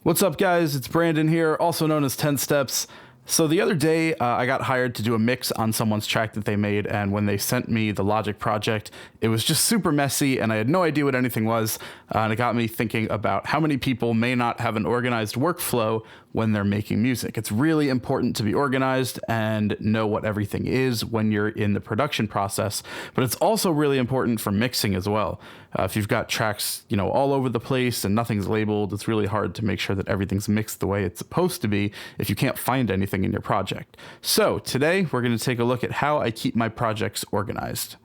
What's up, guys? It's Brandon here, also known as 10 Steps. So the other day, I got hired to do a mix on someone's track that they made, and when they sent me the Logic project, it was just super messy, and I had no idea what anything was, and it got me thinking about how many people may not have an organized workflow when they're making music. It's really important to be organized and know what everything is when you're in the production process, but it's also really important for mixing as well. If you've got tracks, all over the place and nothing's labeled, it's really hard to make sure that everything's mixed the way it's supposed to be if you can't find anything in your project. So today we're going to take a look at how I keep my projects organized.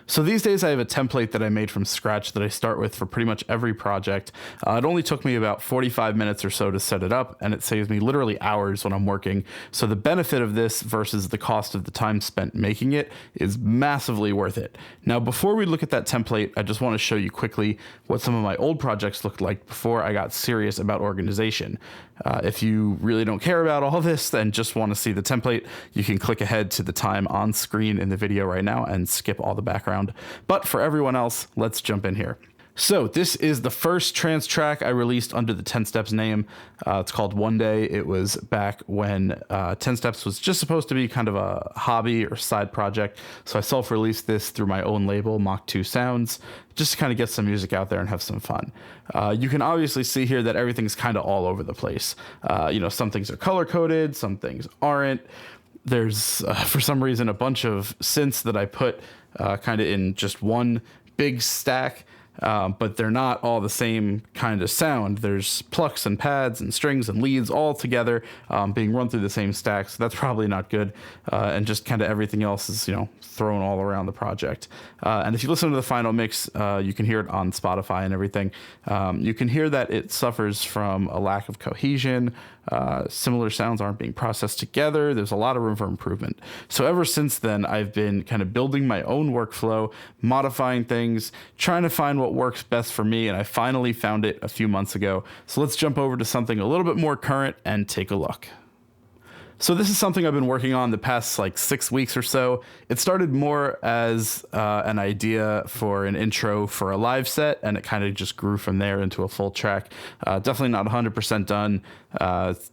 So these days I have a template that I made from scratch that I start with for pretty much every project. It only took me about 45 minutes or so to set it up, and it saves me literally hours when I'm working. So the benefit of this versus the cost of the time spent making it is massively worth it. Now, before we look at that template, I just want to show you quickly what some of my old projects looked like before I got serious about organization. If you really don't care about all this and just want to see the template, you can click ahead to the time on screen in the video right now and skip all the background. But for everyone else, let's jump in here. So this is the first trance track I released under the 10 Steps name. It's called One Day. It was back when 10 Steps was just supposed to be kind of a hobby or side project. So I self-released this through my own label, Mach 2 Sounds, just to kind of get some music out there and have some fun. You can obviously see here that everything's kind of all over the place. Some things are color-coded, some things aren't. There's, for some reason, a bunch of synths that I put kind of in just one big stack. But they're not all the same kind of sound. There's plucks and pads and strings and leads all together being run through the same stack, so that's probably not good. And just kind of everything else is, thrown all around the project. And if you listen to the final mix, you can hear it on Spotify and everything. You can hear that it suffers from a lack of cohesion. Similar sounds aren't being processed together. There's a lot of room for improvement. So ever since then, I've been kind of building my own workflow, modifying things, trying to find what works best for me, and I finally found it a few months ago. So let's jump over to something a little bit more current and take a look. So this is something I've been working on the past 6 weeks or so. It started more as an idea for an intro for a live set, and it kind of just grew from there into a full track. Definitely not 100% done.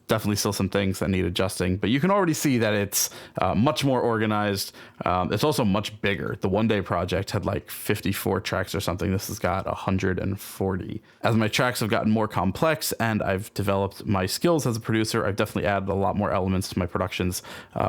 Definitely still some things that need adjusting, but you can already see that it's much more organized. It's also much bigger. The One Day project had 54 tracks or something. This has got 140. As my tracks have gotten more complex and I've developed my skills as a producer, I've definitely added a lot more elements to my productions,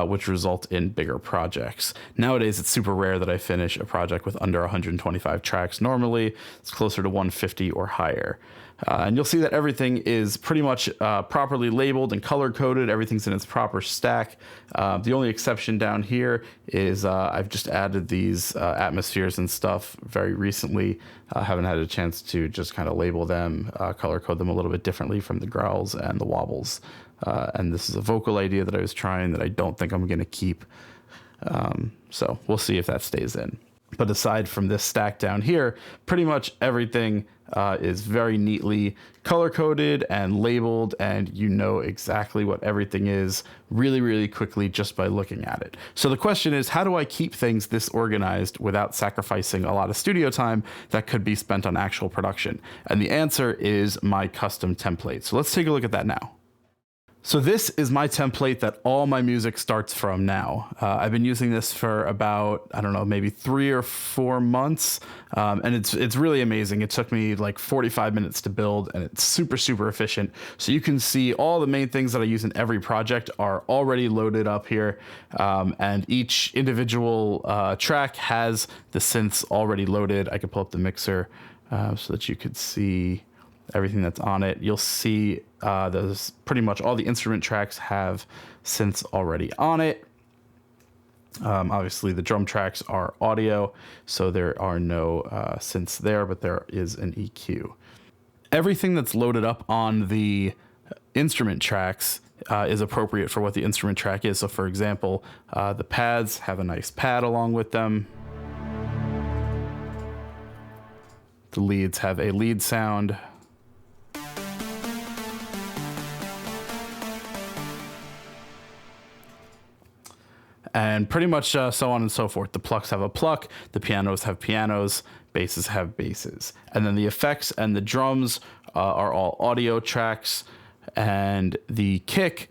which result in bigger projects. Nowadays, it's super rare that I finish a project with under 125 tracks. Normally, it's closer to 150 or higher. And you'll see that everything is pretty much properly labeled and color-coded. Everything's in its proper stack. The only exception down here is I've just added these atmospheres and stuff very recently. I haven't had a chance to just kind of label them, color-code them a little bit differently from the growls and the wobbles. And this is a vocal idea that I was trying that I don't think I'm going to keep. So we'll see if that stays in. But aside from this stack down here, pretty much everything is very neatly color-coded and labeled, and you know exactly what everything is really, really quickly just by looking at it. So the question is, how do I keep things this organized without sacrificing a lot of studio time that could be spent on actual production? And the answer is my custom template. So let's take a look at that now. So this is my template that all my music starts from now. I've been using this for about, maybe 3 or 4 months. And it's really amazing. It took me 45 minutes to build, and it's super, super efficient. So you can see all the main things that I use in every project are already loaded up here. And each individual track has the synths already loaded. I could pull up the mixer so that you could see everything that's on it. You'll see there's pretty much all the instrument tracks have synths already on it. Obviously the drum tracks are audio, so there are no synths there, but there is an EQ. Everything that's loaded up on the instrument tracks is appropriate for what the instrument track is. So for example, the pads have a nice pad along with them. The leads have a lead sound. And pretty much so on and so forth. The plucks have a pluck, the pianos have pianos, basses have basses. And then the effects and the drums are all audio tracks. And the kick,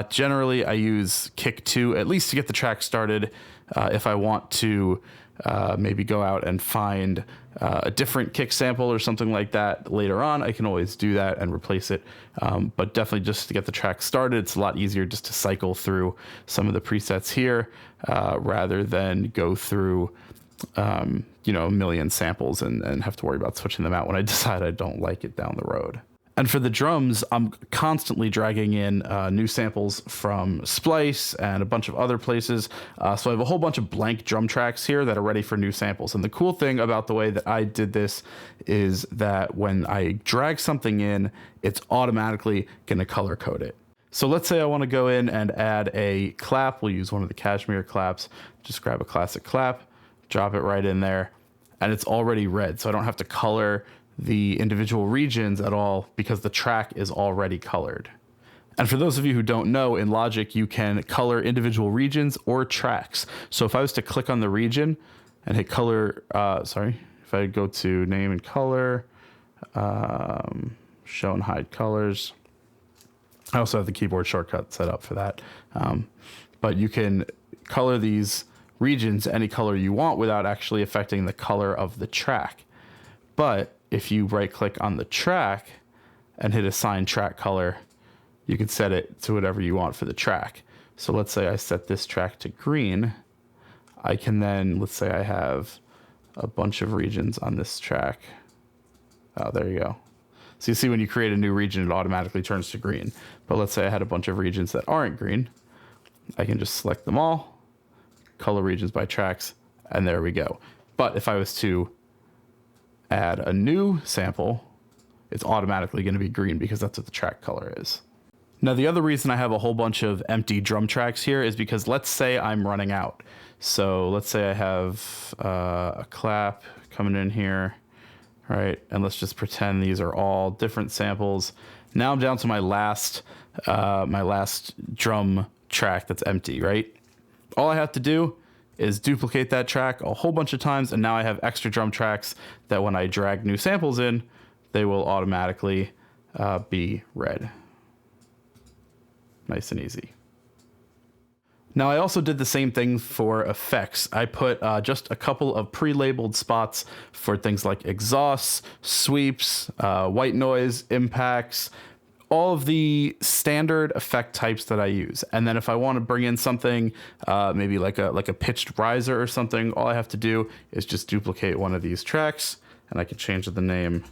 generally I use kick 2, at least to get the track started. If I want to maybe go out and find a different kick sample or something like that later on, I can always do that and replace it. But definitely just to get the track started, it's a lot easier just to cycle through some of the presets here rather than go through a million samples and have to worry about switching them out when I decide I don't like it down the road. And for the drums, I'm constantly dragging in new samples from Splice and a bunch of other places. So I have a whole bunch of blank drum tracks here that are ready for new samples. And the cool thing about the way that I did this is that when I drag something in, it's automatically going to color code it. So let's say I want to go in and add a clap. We'll use one of the Cashmere claps. Just grab a classic clap, drop it right in there, and it's already red. So I don't have to color the individual regions at all because the track is already colored. And for those of you who don't know, in Logic, you can color individual regions or tracks. So if I was to click on the region and hit color, if I go to name and color, show and hide colors. I also have the keyboard shortcut set up for that. But you can color these regions any color you want without actually affecting the color of the track. But if you right click on the track and hit assign track color, you can set it to whatever you want for the track. So let's say I set this track to green. I can then, let's say I have a bunch of regions on this track. Oh, there you go. So you see when you create a new region, it automatically turns to green. But let's say I had a bunch of regions that aren't green. I can just select them all, color regions by tracks, and there we go. But if I was to add a new sample, it's automatically going to be green because that's what the track color is. Now, the other reason I have a whole bunch of empty drum tracks here is because let's say I'm running out. So let's say I have a clap coming in here, right? And let's just pretend these are all different samples. Now I'm down to my last drum track that's empty, right? All I have to do is duplicate that track a whole bunch of times, and now I have extra drum tracks that when I drag new samples in, they will automatically be red. Nice and easy. Now I also did the same thing for effects. I put just a couple of pre-labeled spots for things like exhausts, sweeps, white noise, impacts, all of the standard effect types that I use. And then if I want to bring in something, maybe like a pitched riser or something, all I have to do is just duplicate one of these tracks, and I can change the name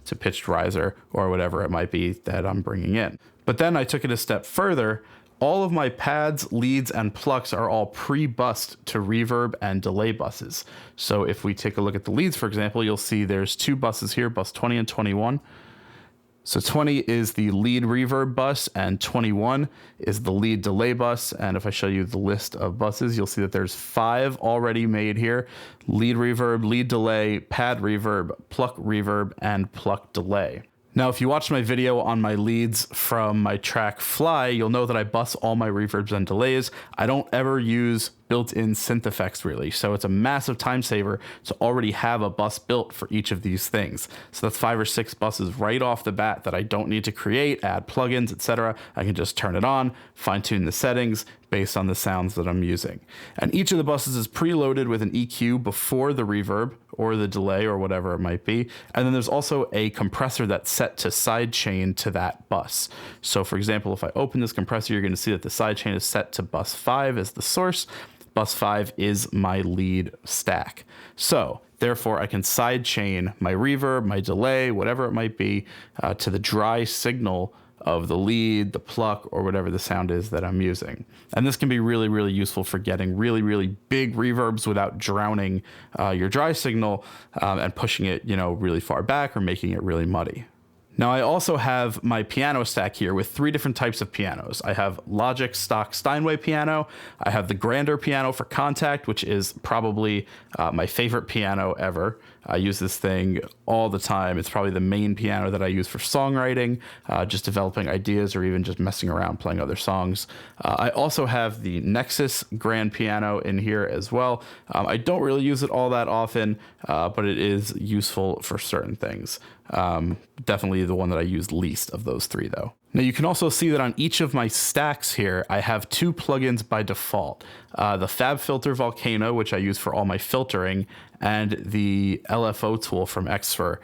to pitched riser or whatever it might be that I'm bringing in. But then I took it a step further. All of my pads, leads, and plucks are all pre-bussed to reverb and delay buses. So if we take a look at the leads, for example, you'll see there's two buses here, bus 20 and 21. So 20 is the lead reverb bus and 21 is the lead delay bus. And if I show you the list of buses, you'll see that there's 5 already made here: lead reverb, lead delay, pad reverb, pluck reverb, and pluck delay. Now, if you watch my video on my leads from my track Fly, you'll know that I bus all my reverbs and delays. I don't ever use built-in synth effects really, so it's a massive time saver to already have a bus built for each of these things. So that's 5 or 6 buses right off the bat that I don't need to create, add plugins, etc. I can just turn it on, fine-tune the settings based on the sounds that I'm using. And each of the buses is preloaded with an EQ before the reverb or the delay or whatever it might be. And then there's also a compressor that's set to sidechain to that bus. So for example, if I open this compressor, you're going to see that the sidechain is set to bus 5 as the source. Bus 5 is my lead stack. So therefore I can sidechain my reverb, my delay, whatever it might be, to the dry signal of the lead, the pluck, or whatever the sound is that I'm using. And this can be really, really useful for getting really, really big reverbs without drowning your dry signal and pushing it, really far back or making it really muddy. Now I also have my piano stack here with 3 different types of pianos. I have Logic stock Steinway piano. I have the Grander piano for Contact, which is probably my favorite piano ever. I use this thing all the time. It's probably the main piano that I use for songwriting, just developing ideas or even just messing around playing other songs. I also have the Nexus grand piano in here as well. I don't really use it all that often, but it is useful for certain things. Definitely the one that I use least of those three though. Now you can also see that on each of my stacks here, I have two plugins by default. The FabFilter Volcano, which I use for all my filtering, and the LFO tool from Xfer,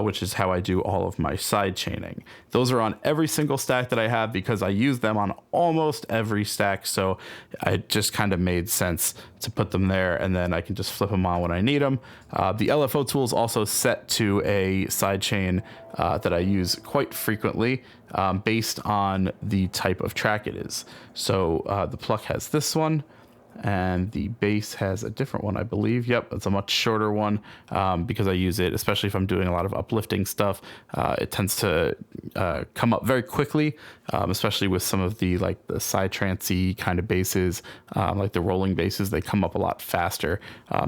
which is how I do all of my side chaining. Those are on every single stack that I have because I use them on almost every stack, so it just kind of made sense to put them there, and then I can just flip them on when I need them. The LFO tool is also set to a side chain that I use quite frequently based on the type of track it is. So the pluck has this one, and the bass has a different one, I believe. Yep, it's a much shorter one because I use it, especially if I'm doing a lot of uplifting stuff. It tends to come up very quickly, especially with some of the the side trancey kind of basses, like the rolling basses. They come up a lot faster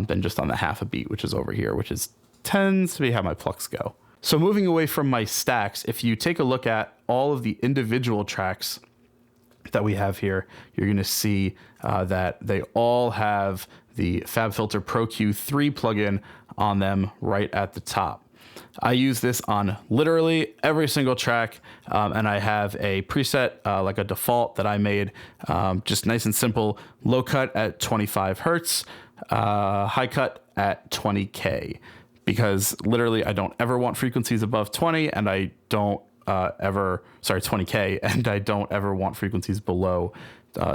than just on the half a beat, which is over here, which tends to be how my plucks go. So moving away from my stacks, if you take a look at all of the individual tracks that we have here, you're going to see that they all have the FabFilter Pro Q3 plugin on them right at the top. I use this on literally every single track, and I have a preset, like a default that I made, just nice and simple, low cut at 25 Hertz, high cut at 20K, because literally I don't ever want frequencies above 20, and I don't 20K, and I don't ever want frequencies below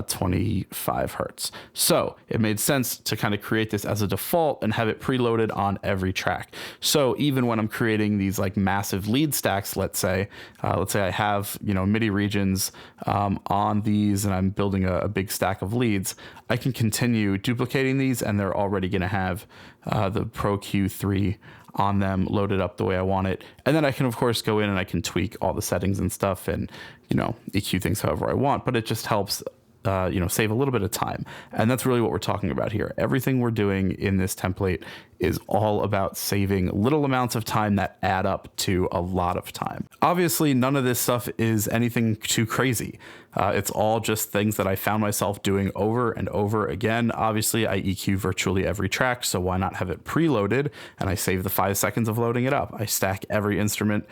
25 Hertz. So it made sense to kind of create this as a default and have it preloaded on every track. So even when I'm creating these massive lead stacks, let's say I have, MIDI regions on these, and I'm building a big stack of leads, I can continue duplicating these, and they're already going to have the Pro Q3 on them loaded up the way I want it. And then I can of course go in and I can tweak all the settings and stuff and, EQ things however I want, but it just helps save a little bit of time. And that's really what we're talking about here. Everything we're doing in this template is all about saving little amounts of time that add up to a lot of time. Obviously, none of this stuff is anything too crazy. It's all just things that I found myself doing over and over again. Obviously, I EQ virtually every track, so why not have it preloaded? And I save the 5 seconds of loading it up. I stack every instrument,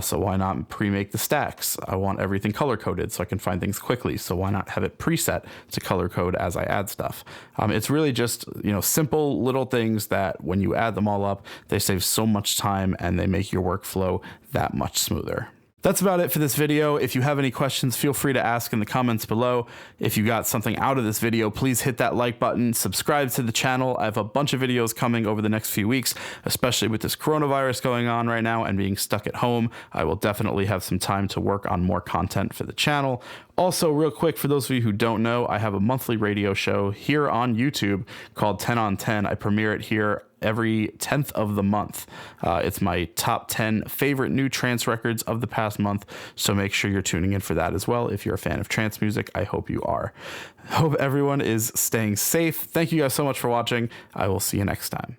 so why not pre-make the stacks? I want everything color-coded so I can find things quickly, so why not have it preset to color code as I add stuff? It's really just, simple little things that when you add them all up, they save so much time and they make your workflow that much smoother. That's about it for this video. If you have any questions, feel free to ask in the comments below. If you got something out of this video, please hit that like button, subscribe to the channel. I have a bunch of videos coming over the next few weeks, especially with this coronavirus going on right now and being stuck at home. I will definitely have some time to work on more content for the channel. Also, real quick, for those of you who don't know, I have a monthly radio show here on YouTube called 10 on 10. I premiere it here every 10th of the month. It's my top 10 favorite new trance records of the past month, so make sure you're tuning in for that as well. If you're a fan of trance music, I hope you are. Hope everyone is staying safe. Thank you guys so much for watching. I will see you next time.